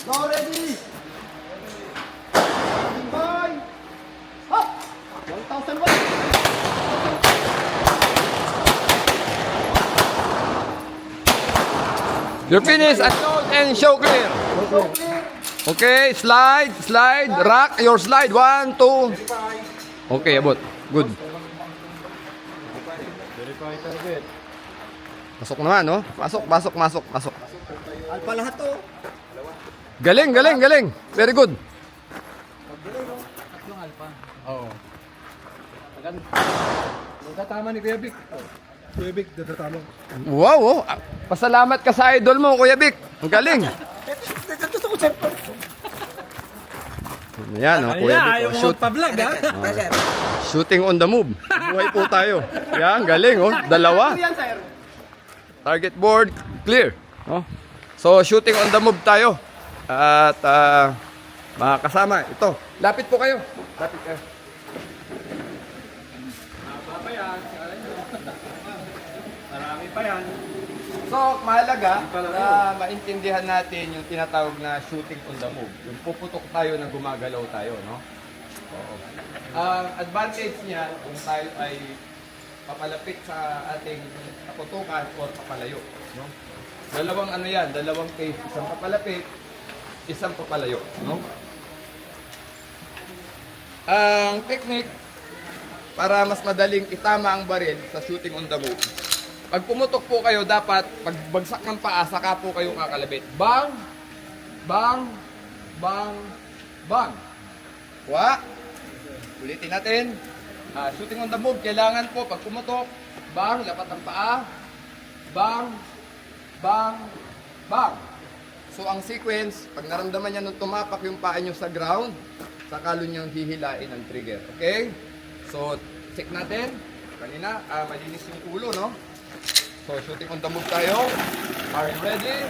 Go ready! Bye! Hop! 1,001! You're finished. Unload and show clear. Okay, slide, slide, rock your slide. 1, 2. Okay, abot. Good. Verify target. Pasok naman, no? Pasok, pasok, masok, pasok. Alpha lahat to. Galing, galing, galing. Very good. Tatlong alpha. Oo. Natatama ni Kuya Vic. Kuya Vic, natatama. Wow, oh. Pasalamat ka sa idol mo, Kuya Vic. Ang galing. Yan, oh, Kuya Vic. Oh, shoot. Pa-vlog, ha? Shooting on the move. Buhay po tayo. Yan, galing, oh. Dalawa. Target board, clear. Oh. So, shooting on the move tayo. At, mga kasama, ito. Lapit po kayo. Lapit kayo. Marami pa yan. So, mahalaga na maintindihan natin yung tinatawag na shooting on the move. Yung puputok tayo na gumagalaw tayo, no? Oo. Ang advantage niya kung tayo ay papalapit sa ating kaputukan o papalayo, no? Dalawang ano yan, dalawang case, isang papalapit, isang papalayo, no? Ang technique para mas madaling itama ang baril sa shooting on the move. Pag pumutok po kayo, dapat pagbagsak ng paa, saka po kayo kakalabit. Bang! Bang! Bang! Bang! Wa! Ulitin natin. Shooting on the move, kailangan po pag pumutok, bang! Lapat ang paa. Bang! Bang! Bang! So ang sequence, pag naramdaman niya nung tumapak yung paa nyo sa ground, saka nyo hihilain ang trigger. Okay? So, check natin. Kanina, malinis yung ulo, no? So, shooting on the move tayo. Are you ready?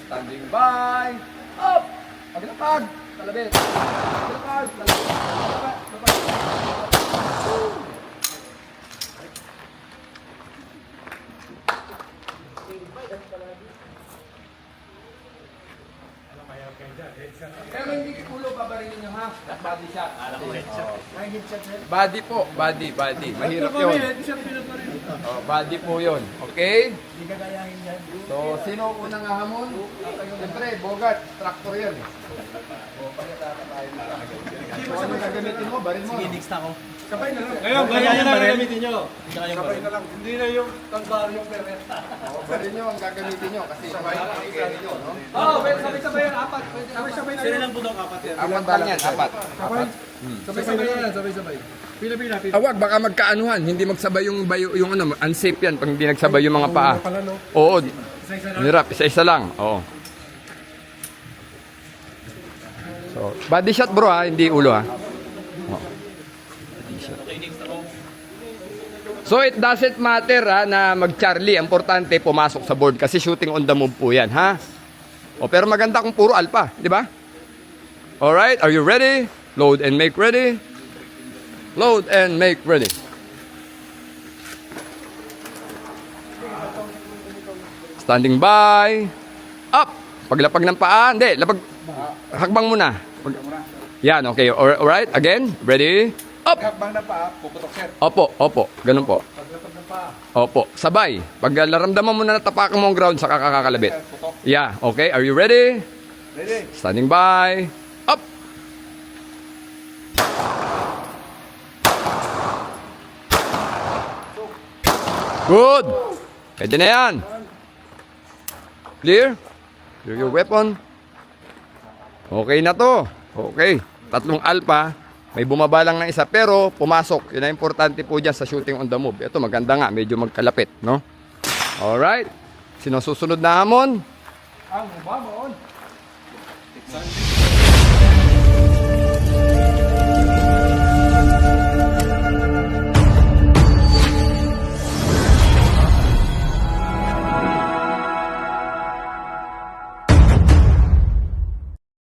Standing by. Up! Paglapag! Talabit! Paglapag! Talabit! Pero hindi ulo pabarilin nyo, ha? Body shot. Body po. Body. Mahirap yun. Oh, body po yun. Okay? So, sino unang hahamon? Siyempre, Bogart. Tractor yan. O, pagkatata tayo na. So, ano gagamitin mo? Baril mo. Sige, next ako. Sabay na lang. Ngayon, baril na lang gagamitin nyo. Sabay na lang. Hindi na yung tangbar yung pereta. O, baril nyo ang gagamitin nyo. Kasi sabay na carry nyo, no? Oo, sabay-sabay yan. Apat. Sabay-sabay na yan. Apat lang yan. Apat. Sabay-sabay na yan. Sabay-sabay. Pila-pila. Awag, baka magkaanuhan. Hindi magsabay yung bayo, yung ano, unsafe yan pag hindi nagsabay yung mga paa. Pala, no? Oo. Isa-isa lang. Hirap, isa-isa lang. Oo. So, body shot bro ha, hindi ulo ha. Oo. Body shot. So, it doesn't matter ha, na mag-Charlie. Importante, pumasok sa board kasi shooting on the move po yan, ha? O, pero maganda kung puro alpha, di ba? Alright, are you ready? Load and make ready. Load and make ready. Standing by. Up. Paglapag ng paa. Hindi, lapag. Hakbang muna. Yan, okay. Alright, again. Ready? Up. Hakbang na pa, puputok sir. Opo. Ganun po. Paglapag ng paa, Opo. Sabay. Pag naramdaman mo na natapakan mo ang ground, saka kakakalabit. putok. Yeah, okay. Are you ready? Ready? Standing by. Up. Good. Pwede na yan. Clear? Clear your weapon. Okay na to. Okay. Tatlong alpha. May bumaba lang ng isa pero pumasok. Yun ang importante po dyan sa shooting on the move. Ito maganda nga. Medyo magkalapit. No? Alright. Sino susunod na hamon? Ang Obama on.